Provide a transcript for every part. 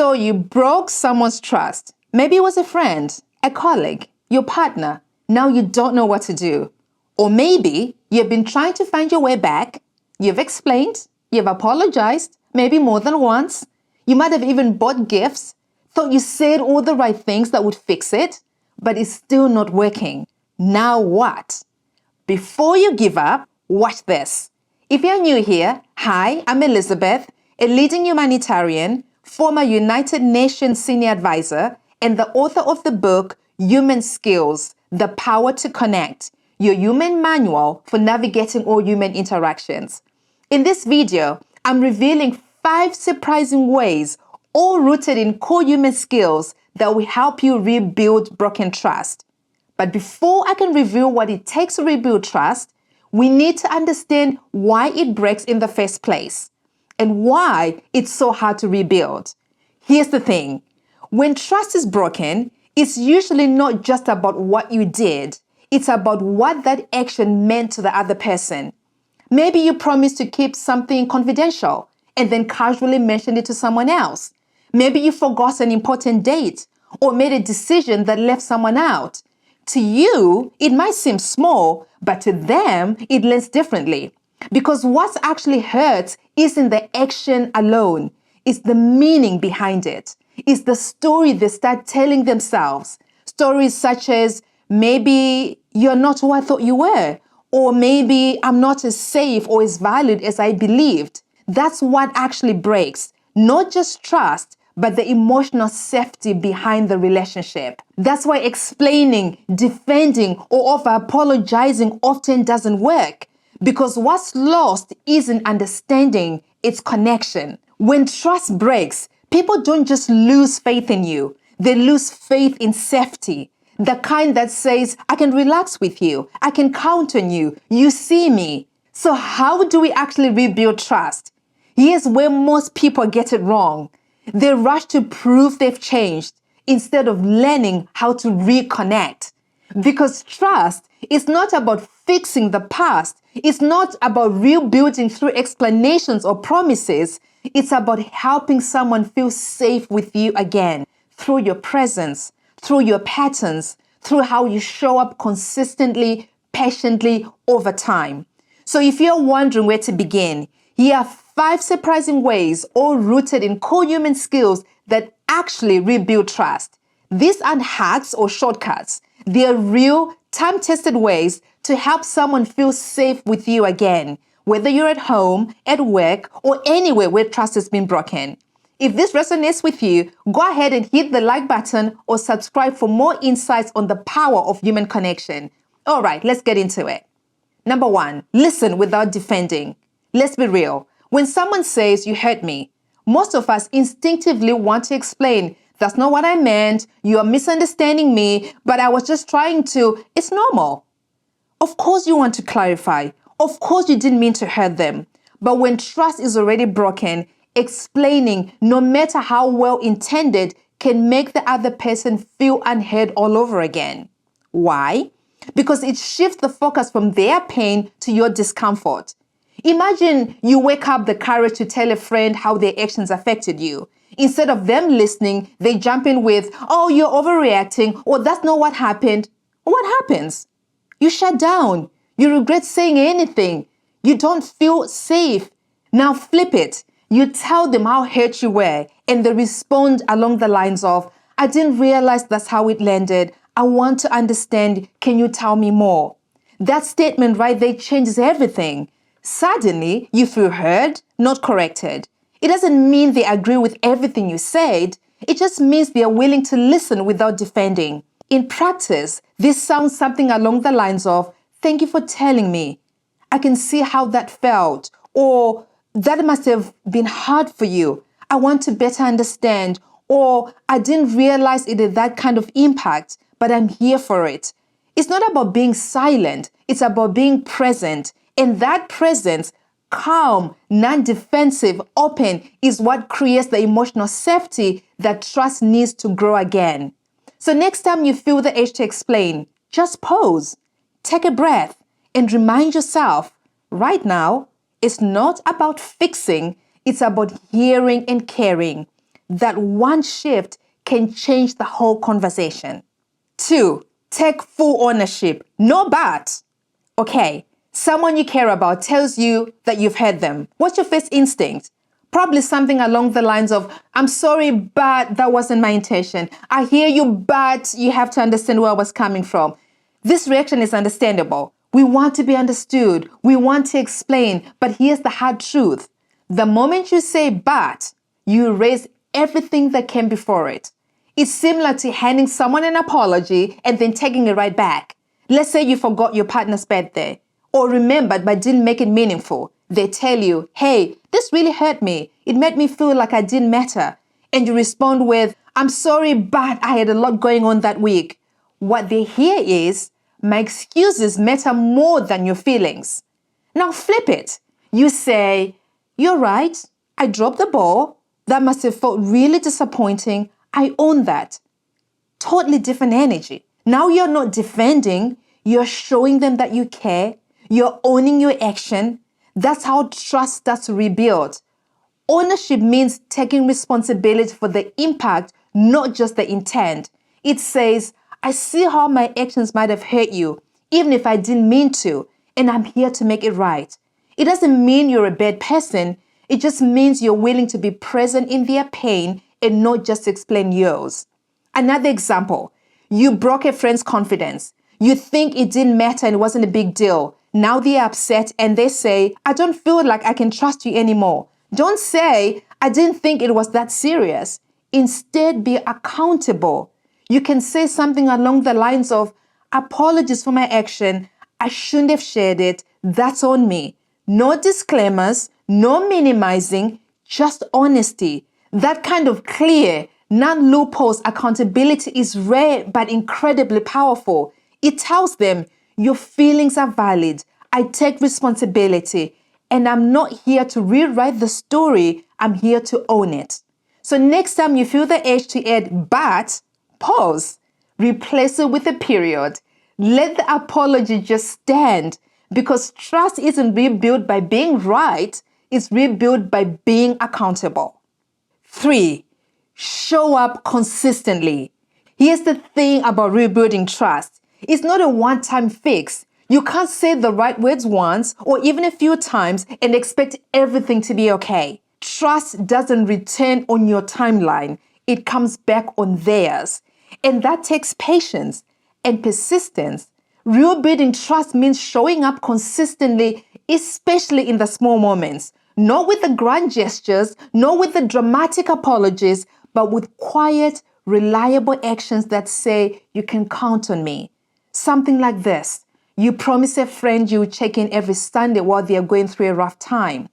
So you broke someone's trust. Maybe it was a friend, a colleague, your partner. Now you don't know what to do. Or maybe you've been trying to find your way back. You've explained, you've apologized, maybe more than once. You might have even bought gifts, thought you said all the right things that would fix it, but it's still not working. Now what? Before you give up, watch this. If you're new here, hi, I'm Elizabeth, a leading humanitarian, former United Nations Senior Advisor, and the author of the book, Human Skills, The Power to Connect, your human manual for navigating all human interactions. In this video, I'm revealing 5 surprising ways, all rooted in core human skills, that will help you rebuild broken trust. But before I can reveal what it takes to rebuild trust, we need to understand why it breaks in the first place and why it's so hard to rebuild. Here's the thing. When trust is broken, it's usually not just about what you did. It's about what that action meant to the other person. Maybe you promised to keep something confidential and then casually mentioned it to someone else. Maybe you forgot an important date or made a decision that left someone out. To you, it might seem small, but to them, it lands differently. Because what actually hurts isn't the action alone. It's the meaning behind it. It's the story they start telling themselves. Stories such as, maybe you're not who I thought you were, or maybe I'm not as safe or as valued as I believed. That's what actually breaks, not just trust, but the emotional safety behind the relationship. That's why explaining, defending, or over apologizing often doesn't work, because what's lost isn't understanding, it's connection. When trust breaks, people don't just lose faith in you, they lose faith in safety. The kind that says, I can relax with you, I can count on you, you see me. So how do we actually rebuild trust? Here's where most people get it wrong. They rush to prove they've changed instead of learning how to reconnect. Because trust is not about fixing the past. It's not about rebuilding through explanations or promises. It's about helping someone feel safe with you again through your presence, through your patterns, through how you show up consistently, patiently over time. So if you're wondering where to begin, here are 5 surprising ways, all rooted in core human skills, that actually rebuild trust. These aren't hacks or shortcuts. They're real, time-tested ways to help someone feel safe with you again, whether you're at home, at work, or anywhere where trust has been broken. If this resonates with you, go ahead and hit the like button or subscribe for more insights on the power of human connection. All right, let's get into it. Number 1, listen without defending. Let's be real. When someone says, you hurt me, most of us instinctively want to explain, that's not what I meant, you are misunderstanding me, but I was just trying to, it's normal. Of course you want to clarify. Of course you didn't mean to hurt them. But when trust is already broken, explaining, no matter how well intended, can make the other person feel unheard all over again. Why? Because it shifts the focus from their pain to your discomfort. Imagine you wake up the courage to tell a friend how their actions affected you. Instead of them listening, they jump in with, oh, you're overreacting, or that's not what happened. What happens? You shut down. You regret saying anything. You don't feel safe. Now flip it. You tell them how hurt you were, and they respond along the lines of, I didn't realize that's how it landed. I want to understand. Can you tell me more? That statement right there changes everything. Suddenly, you feel heard, not corrected. It doesn't mean they agree with everything you said. It just means they are willing to listen without defending. In practice, this sounds something along the lines of, thank you for telling me. I can see how that felt, or that must have been hard for you. I want to better understand, or I didn't realize it had that kind of impact, but I'm here for it. It's not about being silent. It's about being present. And that presence, calm, non-defensive, open, is what creates the emotional safety that trust needs to grow again. So next time you feel the urge to explain, just pause, take a breath, and remind yourself, right now, it's not about fixing, it's about hearing and caring. that one shift can change the whole conversation. 2, take full ownership. No but. Okay, someone you care about tells you that you've hurt them. What's your first instinct? Probably something along the lines of, I'm sorry, but that wasn't my intention. I hear you, but you have to understand where I was coming from. This reaction is understandable. We want to be understood. We want to explain, but here's the hard truth. The moment you say but, you erase everything that came before it. It's similar to handing someone an apology and then taking it right back. Let's say you forgot your partner's birthday or remembered but didn't make it meaningful. They tell you, hey, this really hurt me. It made me feel like I didn't matter. And you respond with, I'm sorry, but I had a lot going on that week. What they hear is, my excuses matter more than your feelings. Now flip it. You say, you're right. I dropped the ball. That must have felt really disappointing. I own that. Totally different energy. Now you're not defending. You're showing them that you care. You're owning your action. That's how trust starts to rebuild. Ownership means taking responsibility for the impact, not just the intent. It says, I see how my actions might have hurt you, even if I didn't mean to, and I'm here to make it right. It doesn't mean you're a bad person. It just means you're willing to be present in their pain and not just explain yours. Another example, you broke a friend's confidence. You think it didn't matter and it wasn't a big deal. Now they're upset and they say, I don't feel like I can trust you anymore. Don't say, I didn't think it was that serious. Instead, be accountable. You can say something along the lines of, apologies for my action. I shouldn't have shared it. That's on me. No disclaimers, no minimizing, just honesty. That kind of clear, non-loopholes accountability is rare but incredibly powerful. It tells them, your feelings are valid. I take responsibility. And I'm not here to rewrite the story. I'm here to own it. So next time you feel the urge to add but, pause. Replace it with a period. Let the apology just stand, because trust isn't rebuilt by being right. It's rebuilt by being accountable. 3, show up consistently. Here's the thing about rebuilding trust. It's not a one-time fix. You can't say the right words once or even a few times and expect everything to be okay. Trust doesn't return on your timeline. It comes back on theirs. And that takes patience and persistence. Rebuilding trust means showing up consistently, especially in the small moments. Not with the grand gestures, not with the dramatic apologies, but with quiet, reliable actions that say, you can count on me. Something like this. You promise a friend you will check in every Sunday while they are going through a rough time.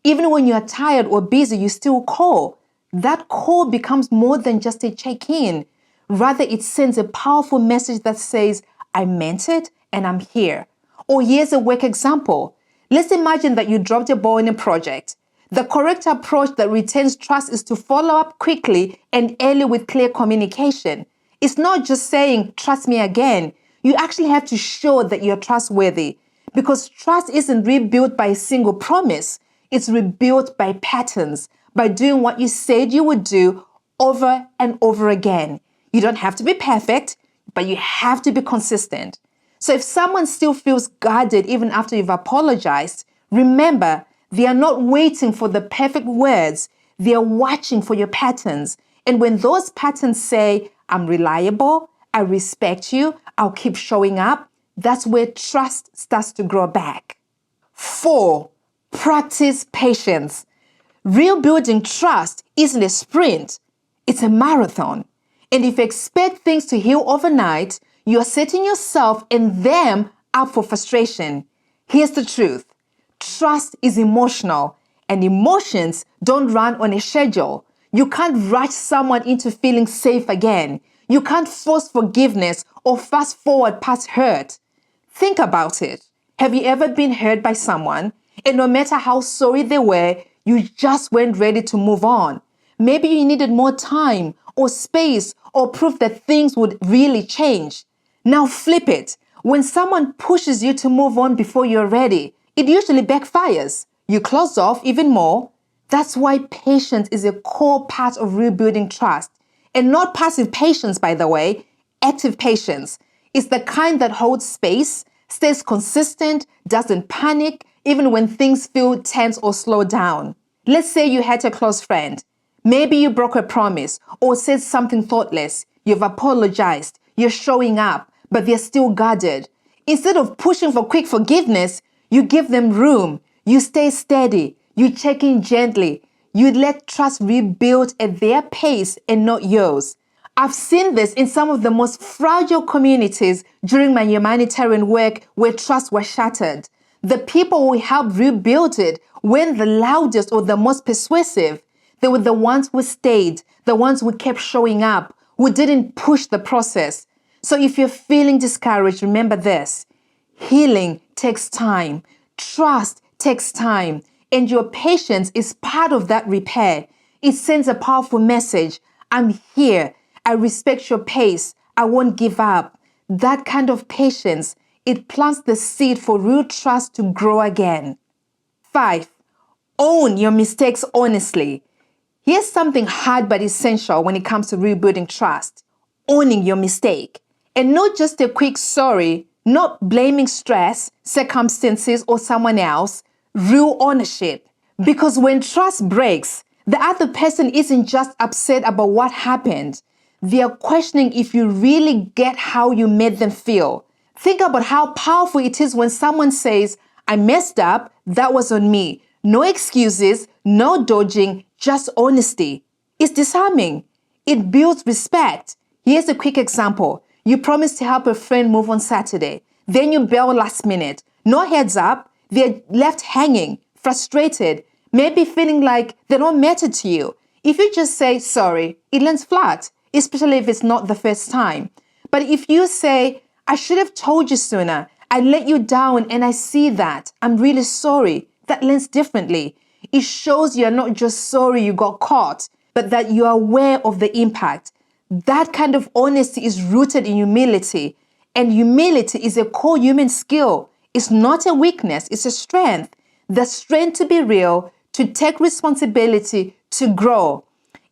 Even when you are tired or busy, you still call. That call becomes more than just a check-in. Rather, it sends a powerful message that says, I meant it and I'm here. Or here's a work example. Let's imagine that you dropped a ball in a project. The correct approach that retains trust is to follow up quickly and early with clear communication. It's not just saying, trust me again. You actually have to show that you're trustworthy, because trust isn't rebuilt by a single promise. It's rebuilt by patterns, by doing what you said you would do over and over again. You don't have to be perfect, but you have to be consistent. So if someone still feels guarded even after you've apologized, remember, they are not waiting for the perfect words. They are watching for your patterns. And when those patterns say, I'm reliable, I respect you, I'll keep showing up, that's where trust starts to grow back. 4, practice patience. Rebuilding trust isn't a sprint, it's a marathon. And if you expect things to heal overnight, you're setting yourself and them up for frustration. Here's the truth. Trust is emotional, and emotions don't run on a schedule. You can't rush someone into feeling safe again. You can't force forgiveness or fast forward past hurt. Think about it. Have you ever been hurt by someone, and no matter how sorry they were, you just weren't ready to move on? Maybe you needed more time or space or proof that things would really change. Now flip it. When someone pushes you to move on before you're ready, it usually backfires. You close off even more. That's why patience is a core part of rebuilding trust. And not passive patience, by the way, active patience. It's the kind that holds space, stays consistent, doesn't panic, even when things feel tense or slow down. Let's say you had a close friend. Maybe you broke a promise or said something thoughtless. You've apologized, you're showing up, but they're still guarded. Instead of pushing for quick forgiveness, you give them room. You stay steady. You check in gently. You let trust rebuild at their pace and not yours. I've seen this in some of the most fragile communities during my humanitarian work where trust was shattered. The people who helped rebuild it weren't the loudest or the most persuasive. They were the ones who stayed, the ones who kept showing up, who didn't push the process. So if you're feeling discouraged, remember this. Healing takes time. Trust takes time. And your patience is part of that repair. It sends a powerful message. I'm here. I respect your pace. I won't give up. That kind of patience, it plants the seed for real trust to grow again. 5. Own your mistakes honestly. Here's something hard but essential when it comes to rebuilding trust. Owning your mistake. And not just a quick sorry, not blaming stress, circumstances, or someone else. Real ownership. Because when trust breaks, the other person isn't just upset about what happened. They are questioning if you really get how you made them feel. Think about how powerful it is when someone says, I messed up, that was on me. No excuses, no dodging, just honesty. It's disarming. It builds respect. Here's a quick example. You promised to help a friend move on Saturday. Then you bail last minute. No heads up. They're left hanging, frustrated, maybe feeling like they don't matter to you. If you just say sorry, it lands flat, especially if it's not the first time. But if you say, I should have told you sooner, I let you down and I see that, I'm really sorry, that lands differently. It shows you're not just sorry you got caught, but that you are aware of the impact. That kind of honesty is rooted in humility. And humility is a core human skill. It's not a weakness, it's a strength. The strength to be real, to take responsibility, to grow.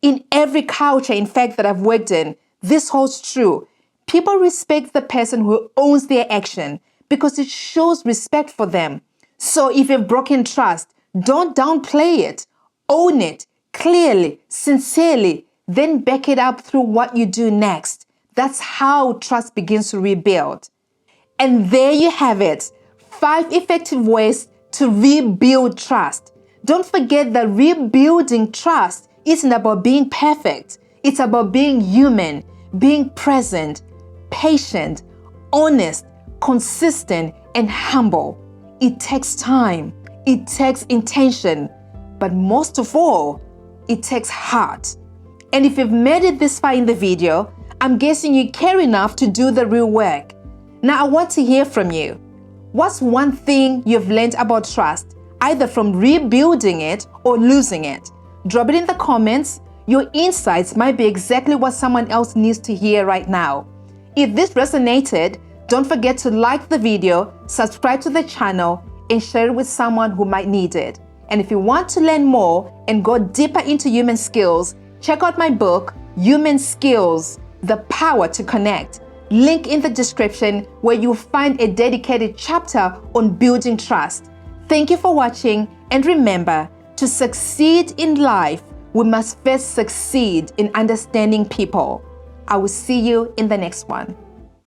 In every culture, in fact, that I've worked in, this holds true. People respect the person who owns their action because it shows respect for them. So if you've broken trust, don't downplay it. Own it clearly, sincerely, then back it up through what you do next. That's how trust begins to rebuild. And there you have it. 5 effective ways to rebuild trust. Don't forget that rebuilding trust isn't about being perfect. It's about being human, being present, patient, honest, consistent, and humble. It takes time. It takes intention. But most of all, it takes heart. And if you've made it this far in the video, I'm guessing you care enough to do the real work. Now I want to hear from you. What's one thing you've learned about trust, either from rebuilding it or losing it? Drop it in the comments. Your insights might be exactly what someone else needs to hear right now. If this resonated, don't forget to like the video, subscribe to the channel, and share it with someone who might need it. And if you want to learn more and go deeper into human skills, check out my book, Human Skills, The Power to Connect. Link in the description where you'll find a dedicated chapter on building trust. Thank you for watching, and remember, to succeed in life, we must first succeed in understanding people. I will see you in the next one.